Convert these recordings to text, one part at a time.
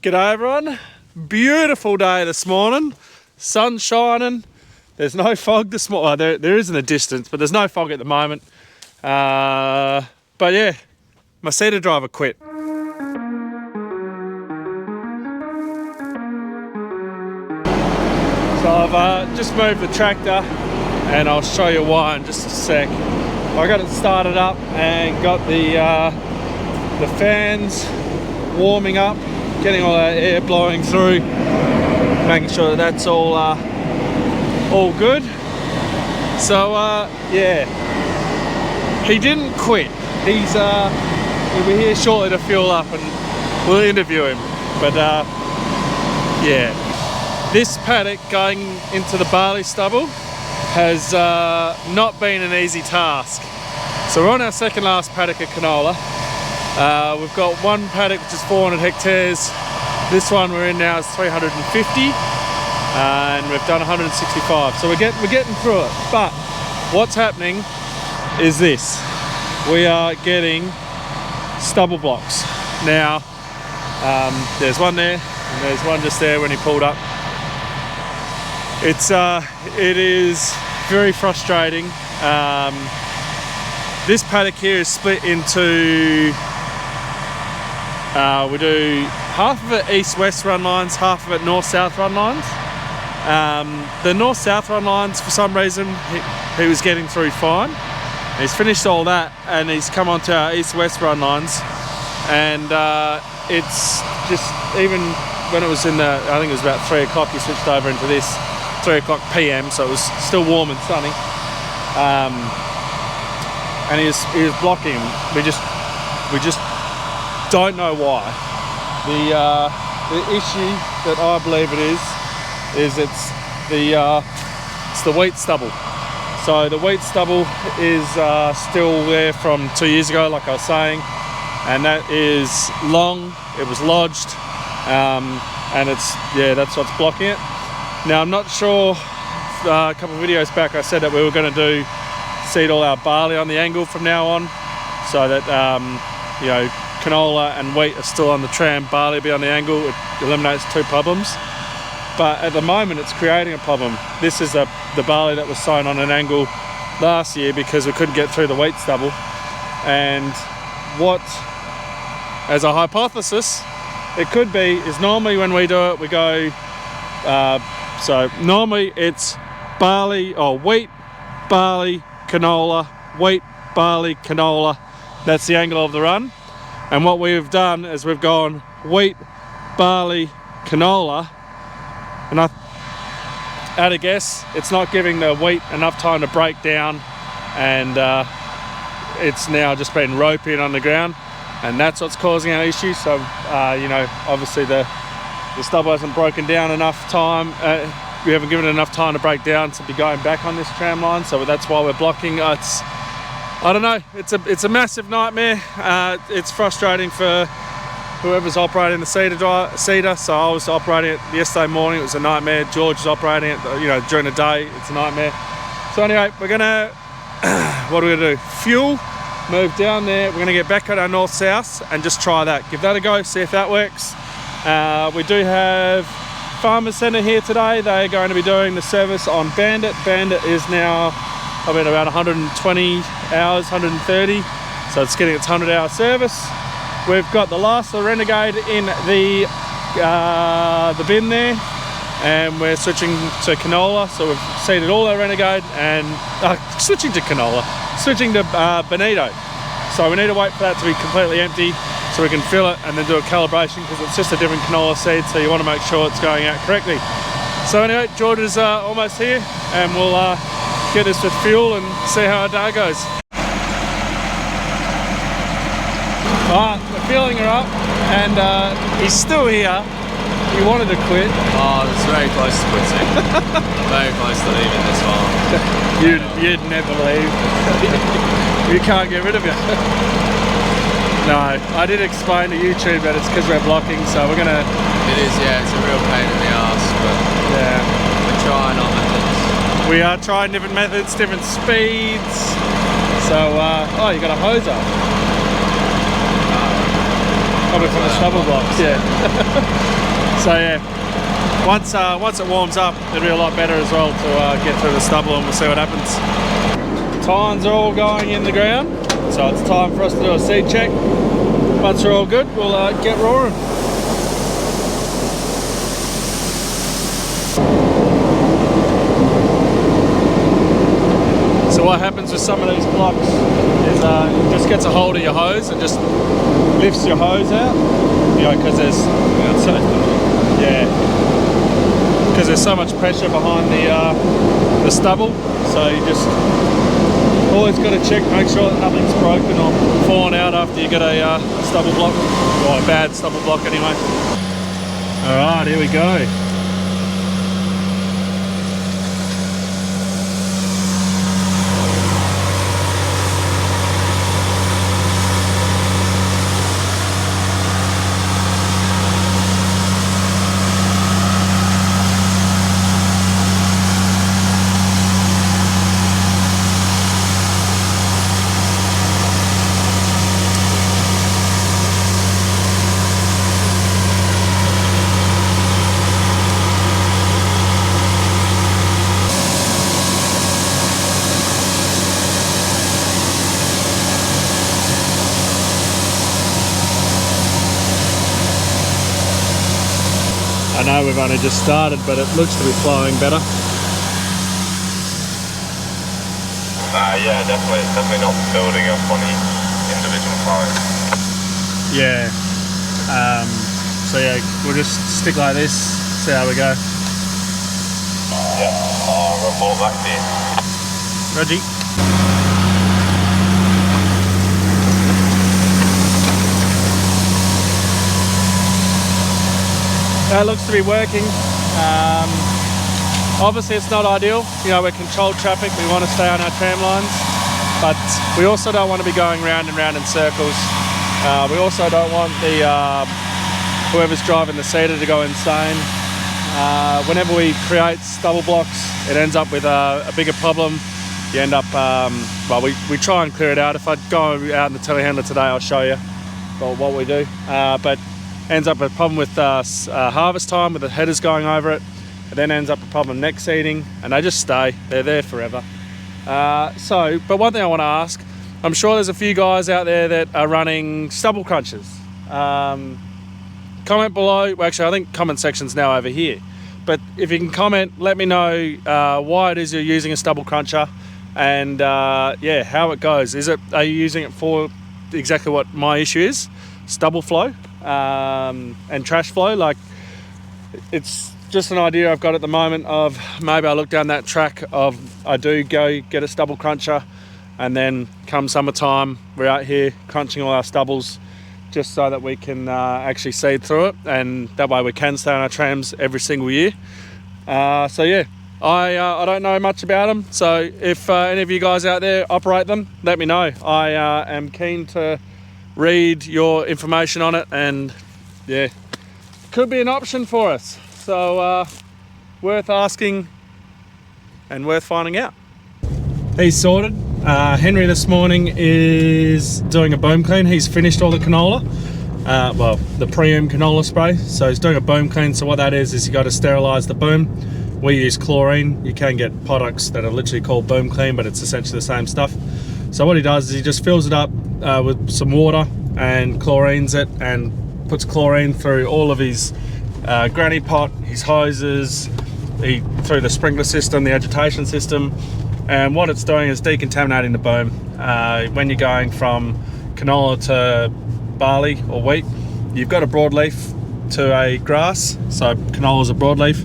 G'day everyone, beautiful day this morning, sun shining, there's no fog this morning, well, there is in the distance, but there's no fog at the moment, but yeah, my seeder driver quit. So I've just moved the tractor and I'll show you why in just a sec. I got it started up and got the fans warming up, getting all that air blowing through, making sure that that's all good. So yeah, he didn't quit. He'll be here shortly to fuel up and we'll interview him. But yeah, this paddock going into the barley stubble has not been an easy task. So we're on our second last paddock of canola. We've got one paddock which is 400 hectares. This one we're in now is 350, and we've done 165. So we're getting through it. But what's happening is this: we are getting stubble blocks. Now there's one there, and there's one just there when he pulled up. It is very frustrating. This paddock here is split into. We do half of it east-west run lines, half of it north-south run lines. The north-south run lines, for some reason, he was getting through fine. He's finished all that and he's come onto our east-west run lines. And it's just, even when it was in the, I think it was about 3 o'clock, he switched over into this, 3 o'clock PM, so it was still warm and sunny. And he was blocking him. We just don't know why. The issue that I believe it is it's the wheat stubble. So the wheat stubble is still there from 2 years ago, like I was saying, and that is long. It was lodged, and that's what's blocking it. Now I'm not sure. A couple of videos back, I said that we were going to seed all our barley on the angle from now on, so that you know, canola and wheat are still on the tram, barley be on the angle. It eliminates two problems, but at the moment it's creating a problem. This is the barley that was sown on an angle last year because we couldn't get through the wheat stubble. And what, as a hypothesis, it could be is normally when we do it, we go so normally it's barley or wheat, barley, canola, wheat, barley, canola. That's the angle of the run. And what we've done is we've gone wheat, barley, canola, and at a guess, it's not giving the wheat enough time to break down, and it's now just been roping on the ground, and that's what's causing our issue. So you know, obviously the stubble hasn't broken down enough time. We haven't given it enough time to break down to be going back on this tram line, so that's why we're blocking. I don't know, it's a massive nightmare. It's frustrating for whoever's operating the seeder. So I was operating it yesterday morning, it was a nightmare. George is operating it, you know, during the day, it's a nightmare. So anyway, we're gonna, what are we gonna do? Fuel, move down there, we're gonna get back on our north-south and just try that. Give that a go, see if that works. We do have Farmers Centre here today. They're going to be doing the service on Bandit. Bandit is now, I mean, about 120 hours, 130. So it's getting its 100-hour service. We've got the last of the Renegade in the bin there, and we're switching to canola. So we've seeded all our Renegade and switching to canola, switching to Bonito. So we need to wait for that to be completely empty so we can fill it and then do a calibration, because it's just a different canola seed, so you want to make sure it's going out correctly. So anyway, George is almost here, and we'll get this with fuel and see how our day goes. Alright, we're fueling her up, and he's still here. He wanted to quit. Oh, it's very close to quitting. Very close to leaving this farm. You'd never leave. You can't get rid of it. No, I did explain to YouTube that it's because we're blocking, so we're gonna... It is, yeah, it's a real pain in the arse, but yeah, we're trying our methods. We are trying different methods, different speeds. So, oh, you got a hose up. Probably from the stubble blocks, yeah. So yeah, once it warms up, it'll be a lot better as well to get through the stubble, and we'll see what happens. Tines are all going in the ground, so it's time for us to do a seed check. Once they're all good, we'll get roaring. So what happens with some of these blocks is it just gets a hold of your hose and just lifts your hose out, you know, because there's because there's so much pressure behind the stubble. So you just always got to check, make sure that nothing's broken or fallen out after you get a stubble block, or a bad stubble block anyway. All right, here we go. I know we've only just started, but it looks to be flowing better. Yeah, definitely not building up on the individual parts. Yeah. So yeah, we'll just stick like this, see how we go. Yeah, I'll report back to you. Reggie. That looks to be working. Obviously it's not ideal, you know, we're controlled traffic, we want to stay on our tram lines, but we also don't want to be going round and round in circles. We also don't want the whoever's driving the seeder to go insane. Whenever we create stubble blocks, it ends up with a bigger problem. You end up, well, we try and clear it out. If I go out in the telehandler today, I'll show you what we do. But ends up with a problem with harvest time, with the headers going over it. It then ends up a problem next seeding, and they just stay. They're there forever. But one thing I want to ask, I'm sure there's a few guys out there that are running stubble crunchers. Comment below. Well, actually, I think comment section's now over here. But if you can comment, let me know why it is you're using a stubble cruncher, and yeah, how it goes. Are you using it for exactly what my issue is? Stubble flow and trash flow. Like, it's just an idea I've got at the moment of maybe I look down that track of I do go get a stubble cruncher, and then come summertime we're out here crunching all our stubbles just so that we can actually seed through it, and that way we can stay on our trams every single year. So yeah, I don't know much about them, so if any of you guys out there operate them, let me know. I am keen to read your information on it, and yeah, could be an option for us. So worth asking and worth finding out. He's sorted. Henry this morning is doing a boom clean. He's finished all the canola, well, the pre-oom canola spray. So he's doing a boom clean. So what that is you got to sterilize the boom. We use chlorine. You can get products that are literally called boom clean, but it's essentially the same stuff. So what he does is he just fills it up with some water and chlorines it, and puts chlorine through all of his granny pot, his hoses, through the sprinkler system, the agitation system. And what it's doing is decontaminating the boom. When you're going from canola to barley or wheat, you've got a broadleaf to a grass. So canola is a broadleaf,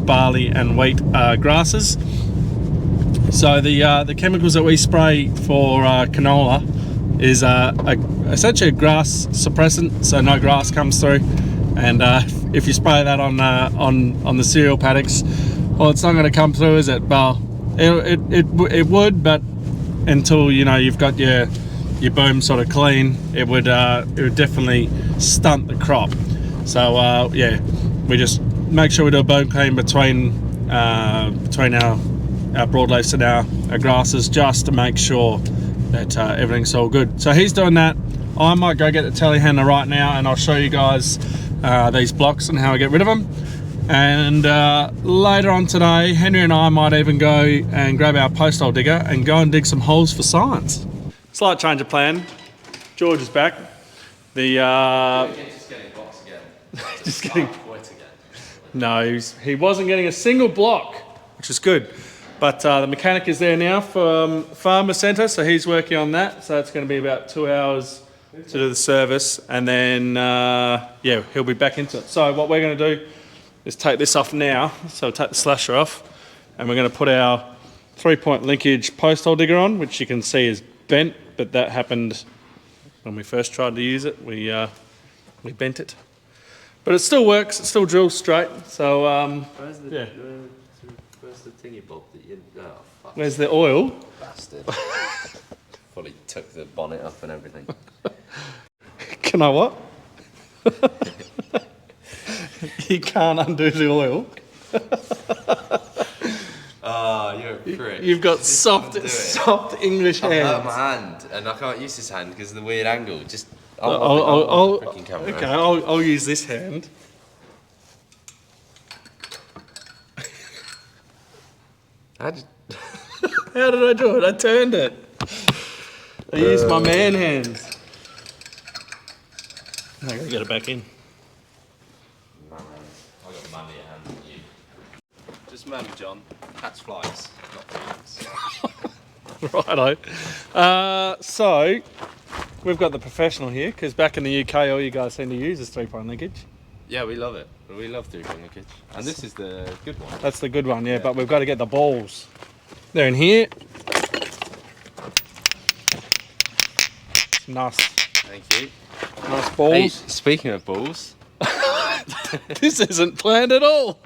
barley and wheat are grasses. So the chemicals that we spray for canola is essentially a grass suppressant, so no grass comes through. And if you spray that on the cereal paddocks, well, it's not going to come through, is it? Well, it would, but until you've got your boom sort of clean, it would definitely stunt the crop. So yeah, we just make sure we do a boom clean between our broadleafs and our grasses, just to make sure that everything's all good. So he's doing that. I might go get the telehandler right now and I'll show you guys these blocks and how I get rid of them. And later on today, Henry and I might even go and grab our post hole digger and go and dig some holes for science. Slight change of plan. George is back. The just getting blocks again. just getting. Quit again. No, he wasn't getting a single block, which is good. But the mechanic is there now from Farmer Centre, so he's working on that. So it's going to be about 2 hours to do the service, and then yeah, he'll be back into it. So what we're going to do is take this off now. So we'll take the slasher off, and we're going to put our 3-point linkage post hole digger on, which you can see is bent, but that happened when we first tried to use it. We bent it, but it still works. It still drills straight. So Where's the, yeah. Where's the thingy bob that you... Oh, fuck. Where's the oil? Bastard. Fully took the bonnet up and everything. Can I what? You can't undo the oil. Oh, you're a prick. You've got Just soft do it. soft English I hurt hands. my hand and I can't use this hand because of the weird angle. Just... I'll freaking camera. okay, I'll use this hand. How did... How did I do it? I turned it. I used my man hands. I gotta get it back in. Man, I got manlier hands than you. Just remember, John, catch flies, not flies. Righto. So we've got the professional here because back in the UK, all you guys seem to use is 3-point linkage. Yeah, we love it. We love 3-point linkage. And this is the good one. That's the good one, yeah. But we've got to get the balls. They're in here. Nice. Thank you. Nice balls. Hey, speaking of balls, This isn't planned at all.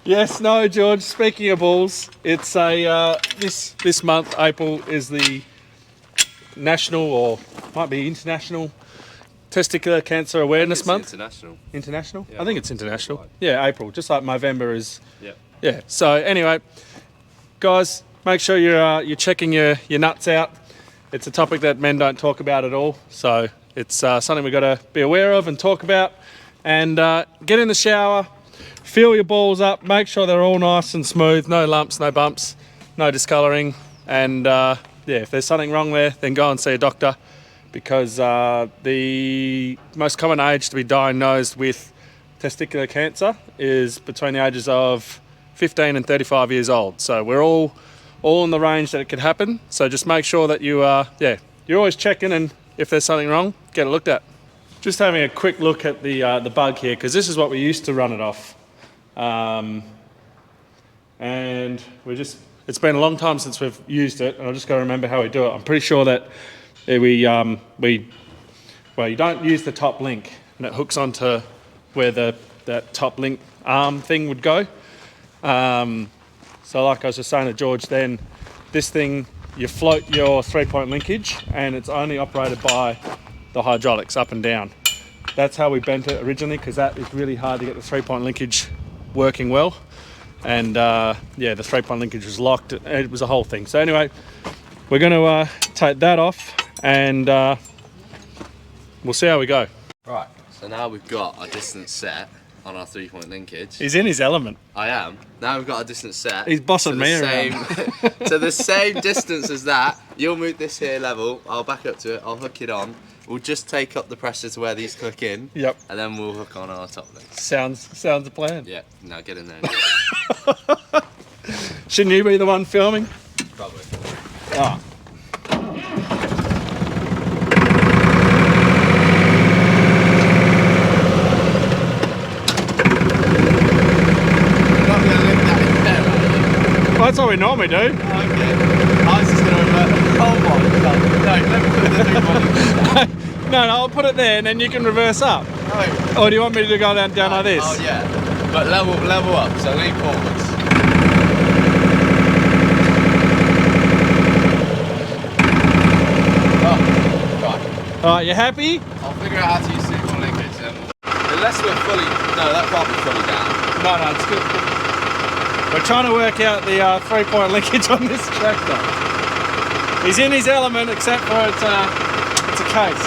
Yes, no, George. Speaking of balls, it's a this month, April, is the national or might be international testicular cancer awareness month. International. International? Yeah, I think it's international. worldwide. Yeah, April. Just like November is. Yeah. Yeah. So anyway, guys, make sure you're checking your nuts out. It's a topic that men don't talk about at all. So it's something we've got to be aware of and talk about. And get in the shower, fill your balls up, make sure they're all nice and smooth, no lumps, no bumps, no discolouring. And yeah, if there's something wrong there, then go and see a doctor, because the most common age to be diagnosed with testicular cancer is between the ages of 15 and 35 years old. So we're all in the range that it could happen. So just make sure that you're always checking, and if there's something wrong, get it looked at. Just having a quick look at the bug here, because this is what we used to run it off. And it's been a long time since we've used it, and I've just got to remember how we do it. I'm pretty sure that you don't use the top link, and it hooks onto where that top link arm thing would go. So like I was just saying to George then, this thing, you float your 3-point linkage, and it's only operated by the hydraulics up and down. That's how we bent it originally, because that is really hard to get the 3-point linkage working well. And yeah, the 3-point linkage was locked. It was a whole thing. So anyway, we're going to take that off, and we'll see how we go. Right, so now we've got a distance set on our 3-point linkage. He's in his element. I am. Now we've got a distance set. He's bossing me around. To the same distance as that. You'll move this here level. I'll back up to it. I'll hook it on. We'll just take up the pressure to where these click in. Yep. And then we'll hook on our top link. Sounds a plan. Yeah. Now get in there. Shouldn't you be the one filming? Probably. Ah. You're not going to lift that in there, are you? Well, that's what we normally do. Okay. I was just going to revert the whole one. No, let me put the 3-point link. No, I'll put it there, and then you can reverse up. No. Or do you want me to go down like this? Oh yeah. But level up, so lean forwards. Oh, right. Alright, you happy? I'll figure out how to use 3-point linkage then. Unless we're fully... No, that can't be fully down. No, it's good. We're trying to work out the 3-point linkage on this tractor. He's in his element, except for it's It's a case.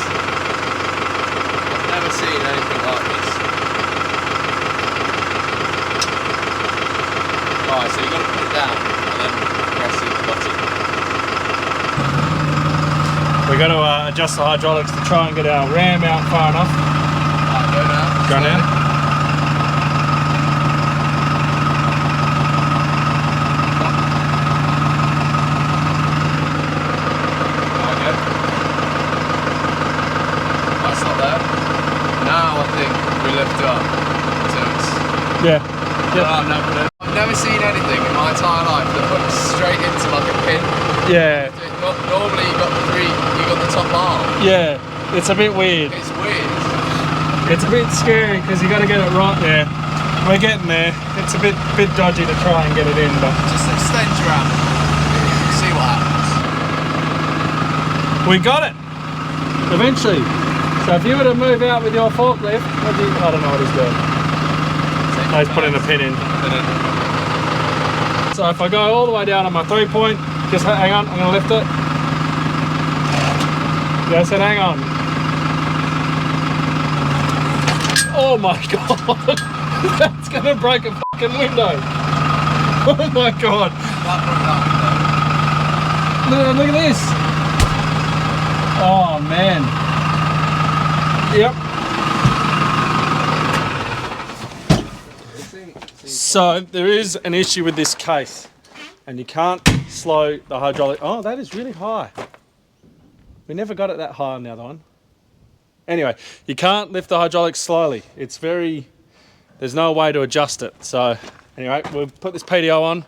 I've never seen anything like this. Right, so you've got to put it down and then press the button. We've got to adjust the hydraulics to try and get our ram out far enough. Right, go now. Go now. Lift up so it's... Yeah. I've never seen anything in my entire life that hooks straight into like a pin. Yeah. Normally you got the top bar. Yeah, it's a bit weird. It's weird. It's a bit scary because you got to get it right there. We're getting there. It's a bit dodgy to try and get it in, but just extend your arm. See what happens. We got it eventually. So if you were to move out with your forklift, I don't know what he's doing. Oh, he's putting a pin in. So if I go all the way down on my 3-point, just hang on, I'm going to lift it. Yeah, I said hang on. Oh my god! That's going to break a fucking window. Oh my god. Look at this. Oh man. Yep. So there is an issue with this case, and you can't slow the hydraulic. Oh, that is really high. We never got it that high on the other one. Anyway, you can't lift the hydraulics slowly. It's very, there's no way to adjust it. So anyway, we'll put this PDO on,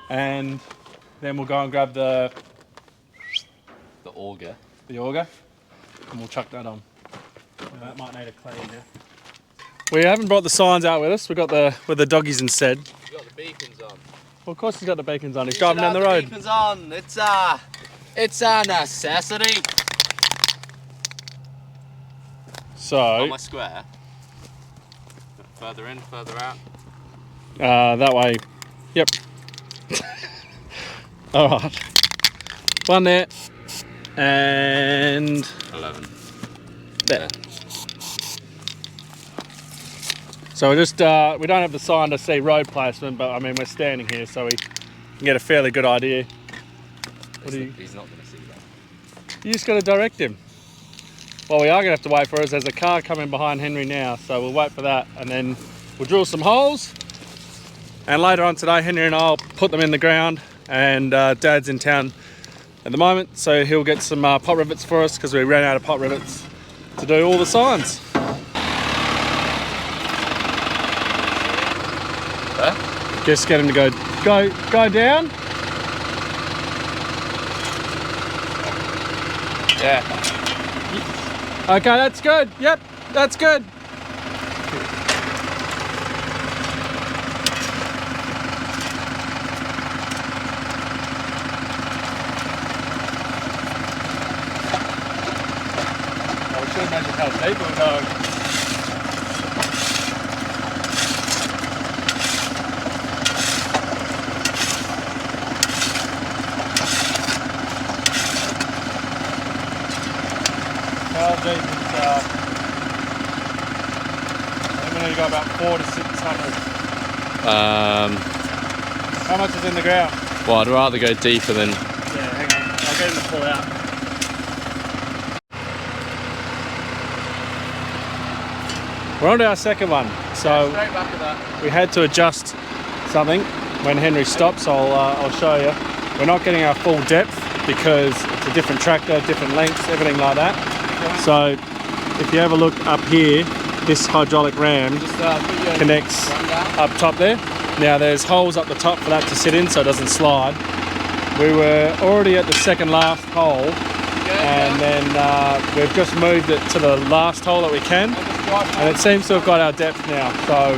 and then we'll go and grab the auger. The auger, and we'll chuck that on. That might need a clean now. We haven't brought the signs out with us. We got with the doggies instead. You got the beacons on. Well, of course he's got the beacons on. He's driving down the road. Beacons on. It's a necessity. So. On my square. Further in, further out. That way. Yep. All right. One there, and 11. There. So we just we don't have the sign to see road placement, but I mean we're standing here, so we can get a fairly good idea. He's not going to see that. You just got to direct him. What we are going to have to wait for is there's a car coming behind Henry now, so we'll wait for that, and then we'll drill some holes. And later on today, Henry and I'll put them in the ground. And Dad's in town at the moment, so he'll get some pot rivets for us because we ran out of pot rivets to do all the signs. Just get him to go down. Yeah. Okay, that's good. Yep, that's good. We should measure how deep we're going. How deep is, I think we need to go about 400 to 600. How much is in the ground? Well, I'd rather go deeper than... Yeah, hang on. I'll get him to pull out. We're on to our second one. So straight back of that. we had to adjust something when Henry stops. I'll show you. We're not getting our full depth because it's a different tractor, different lengths, everything like that. So if you have a look up here, this hydraulic ram connects up top there. Now there's holes up the top for that to sit in so it doesn't slide. We were already at the second last hole, and then we've just moved it to the last hole that we can, and it seems to have got our depth now. So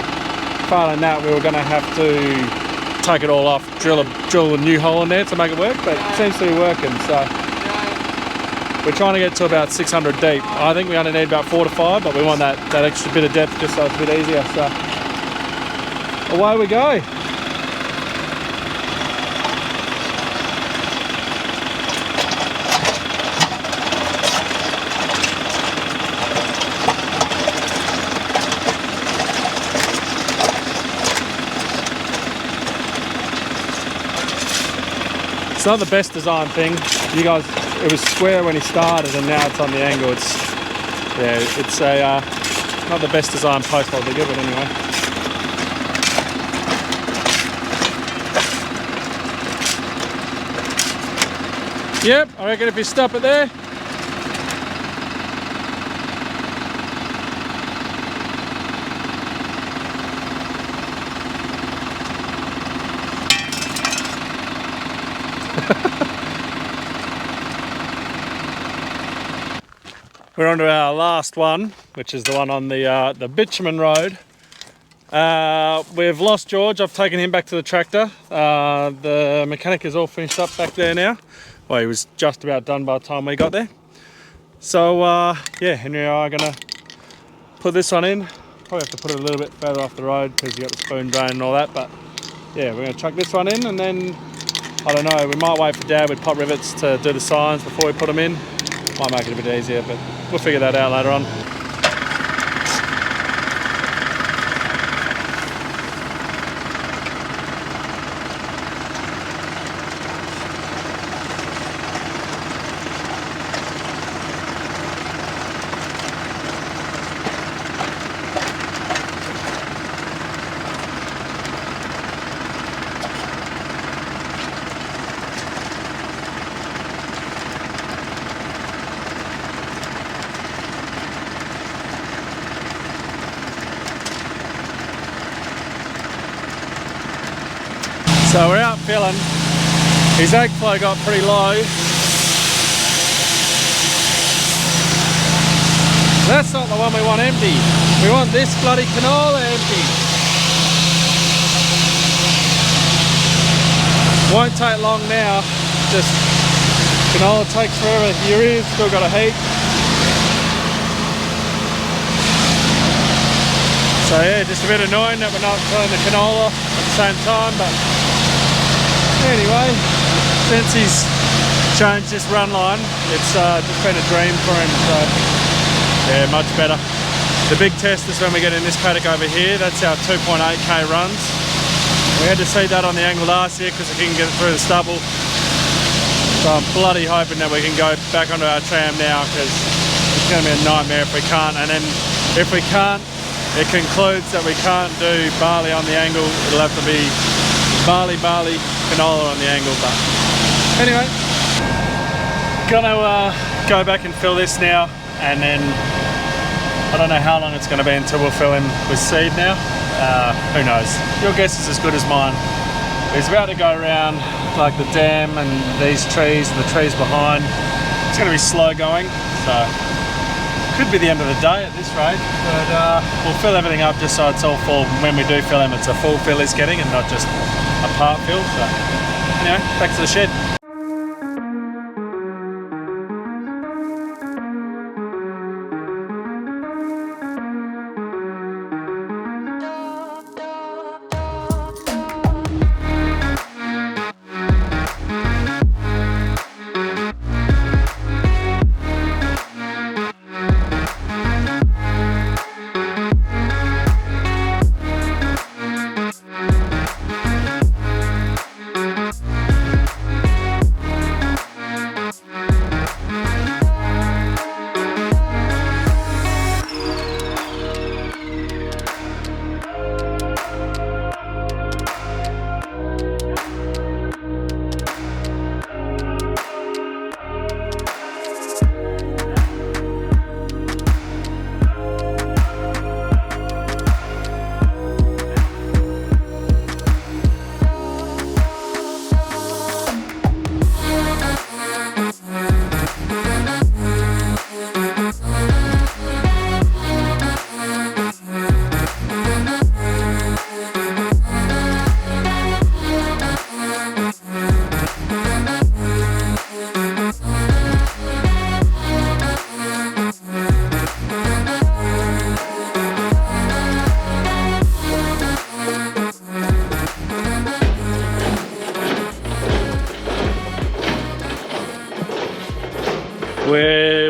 failing that, we were going to have to take it all off, drill a new hole in there to make it work, but it seems to be working. So we're trying to get to about 600 deep. I think we only need about 4 to 5, but we want that extra bit of depth just so it's a bit easier. So away we go. It's not the best design thing. You guys, it was square when he started and now it's on the angle. It's, yeah, it's a, not the best design post I'll give it anyway. Yep, I reckon if you stop it there. We're on to our last one, which is the one on the bitumen road. We've lost George. I've taken him back to the tractor. The mechanic is all finished up back there now. Well, he was just about done by the time we got there. So yeah, Henry and I are gonna put this one in. Probably have to put it a little bit further off the road because you got the spoon drain and all that. But yeah, we're gonna chuck this one in, and then I don't know. We might wait for Dad with pot rivets to do the signs before we put them in. Might make it a bit easier, but we'll figure that out later on. So we're out filling. His egg flow got pretty low. That's not the one we want empty. We want this bloody canola empty. Won't take long now. Just canola takes forever. Urea's still got a heat. So yeah, just a bit annoying that we're not filling the canola at the same time, but anyway, since he's changed this run line, it's just been a dream for him, so yeah, much better. The big test is when we get in this paddock over here. That's our 2.8k runs. We had to see that on the angle last year because we couldn't get it through the stubble. So I'm bloody hoping that we can go back onto our tram now, because it's going to be a nightmare if we can't. And then if we can't, it concludes that we can't do barley on the angle. It'll have to be barley, canola on the angle. But anyway, gonna go back and fill this now, and then I don't know how long it's going to be until we'll fill him with seed now. Who knows? Your guess is as good as mine. He's about to go around like the dam and these trees and the trees behind. It's going to be slow going, so could be the end of the day at this rate, but we'll fill everything up just so it's all full. When we do fill him, it's a full fill he's getting and not just a part fill. So anyway, back to the shed.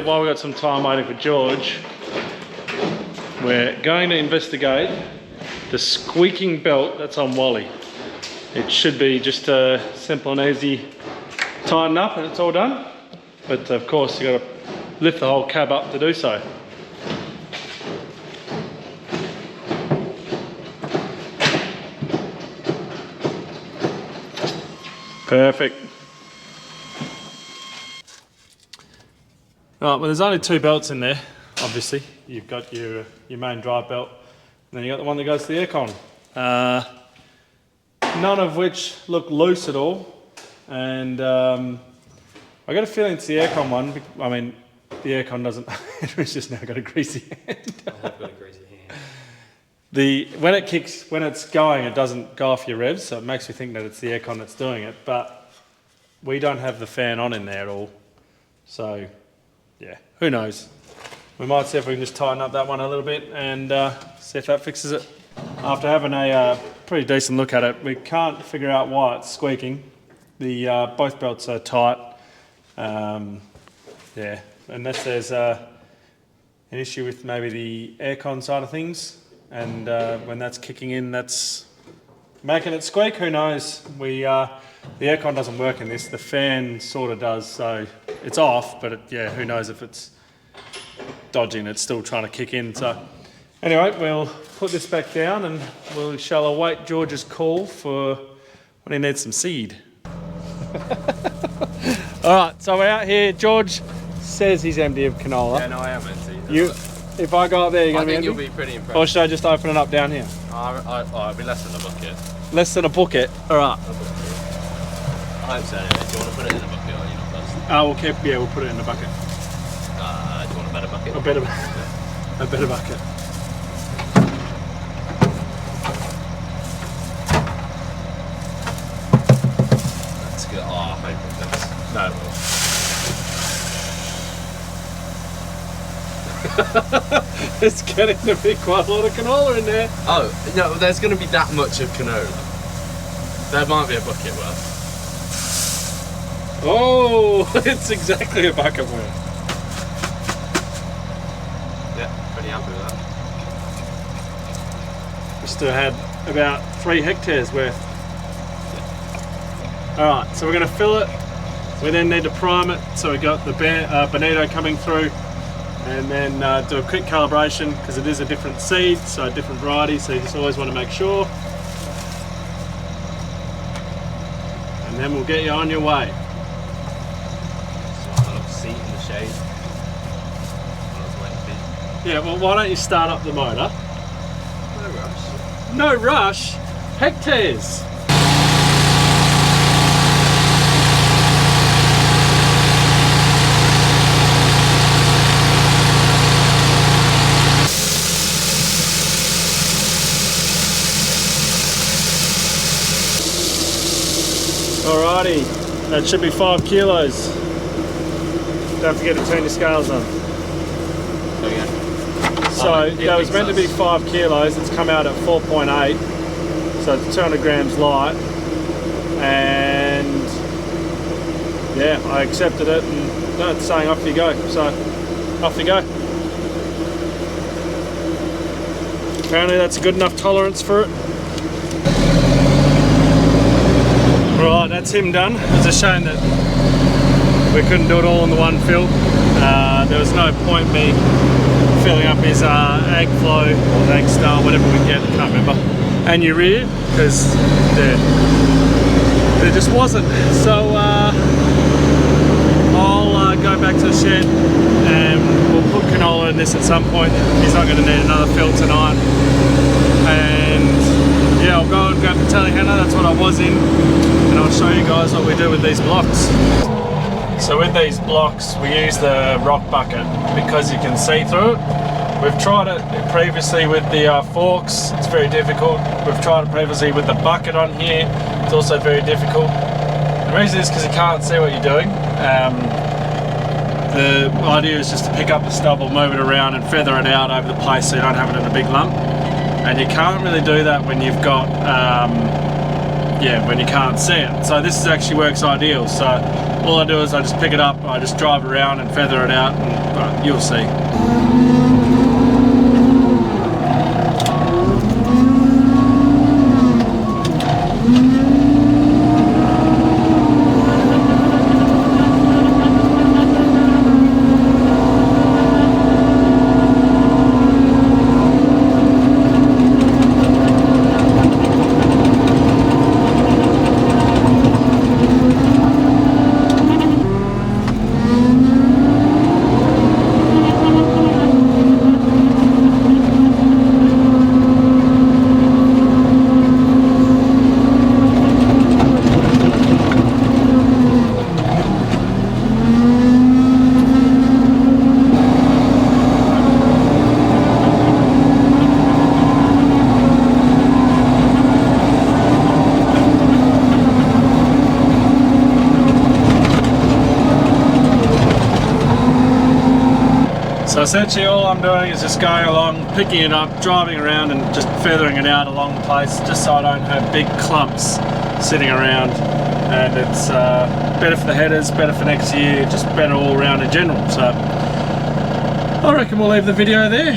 While we've got some time waiting for George, we're going to investigate the squeaking belt that's on Wally. It should be just a simple and easy tighten up and it's all done. But of course you've got to lift the whole cab up to do so. Perfect. Right, well there's only 2 belts in there, obviously. You've got your main drive belt, and then you've got the one that goes to the aircon. None of which look loose at all. And I got a feeling it's the aircon one. I mean, the aircon doesn't, it's just now got a greasy hand. I have got a greasy hand. When it kicks, when it's going, it doesn't go off your revs, so it makes you think that it's the aircon that's doing it, but we don't have the fan on in there at all. So, yeah, who knows? We might see if we can just tighten up that one a little bit and see if that fixes it. After having a pretty decent look at it, we can't figure out why it's squeaking. Both belts are tight. Yeah, unless there's an issue with maybe the aircon side of things, and when that's kicking in, that's making it squeak. Who knows? The aircon doesn't work in this. The fan sort of does, so it's off. But yeah, who knows if it's dodging? It's still trying to kick in. So anyway, we'll put this back down, and we shall await George's call for when he needs some seed. Alright, so we're out here. George says he's empty of canola. Yeah, no, I am empty. If I go up there, you're going to be empty? I think you'll be pretty impressed. Or should I just open it up down here? It'll be less than a bucket. Less than a bucket? Alright. I hope so anyway. Do you want to put it in a bucket or are you not first? We'll put it in a bucket. Do you want a better bucket? A better bucket. That's good. Oh, I hope it does. No, it will. It's getting to be quite a lot of canola in there. Oh, no, there's going to be that much of canola. There might be a bucket worth. Oh, it's exactly a bucket worth. Yeah, pretty happy with that. We still had about 3 hectares worth. Alright, so we're going to fill it. We then need to prime it. So we've got the bonito coming through. And then do a quick calibration because it is a different seed, so a different variety, so you just always want to make sure. And then we'll get you on your way. So I'm a little seat in the shade. I was waiting for you. Yeah, well, why don't you start up the motor? No rush. No rush? Hectares! Alrighty, that should be 5 kilos. Don't forget to turn your scales on. So that was meant to be 5 kilos, it's come out at 4.8, so it's 200 grams light. And yeah, I accepted it, and no, it's saying off you go, so off you go. Apparently that's a good enough tolerance for it. Right, that's him done. It's a shame that we couldn't do it all in the one fill. There was no point me filling up his egg flow or egg star, whatever we get, can't remember, and urea, because there just wasn't. So I'll go back to the shed and we'll put canola in this at some point. He's not going to need another fill tonight. And yeah, I'll go and grab the telehandler, that's what I was in, and I'll show you guys what we do with these blocks. So with these blocks, we use the rock bucket because you can see through it. We've tried it previously with the forks, it's very difficult. We've tried it previously with the bucket on here, it's also very difficult. The reason is because you can't see what you're doing. The idea is just to pick up the stubble, move it around and feather it out over the place so you don't have it in a big lump. And you can't really do that when you've got, when you can't see it. So this actually works ideal. So all I do is I just pick it up, I just drive around and feather it out, and you'll see. So essentially all I'm doing is just going along, picking it up, driving around and just feathering it out along the place, just so I don't have big clumps sitting around. And it's better for the headers, better for next year, just better all around in general. So I reckon we'll leave the video there.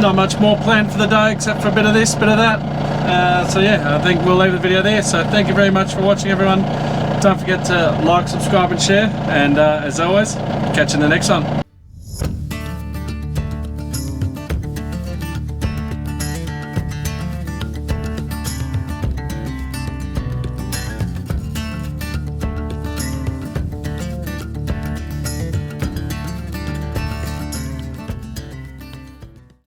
Not much more planned for the day except for a bit of this, bit of that. So yeah, I think we'll leave the video there. So thank you very much for watching, everyone. Don't forget to like, subscribe and share, and as always, catch you in the next one.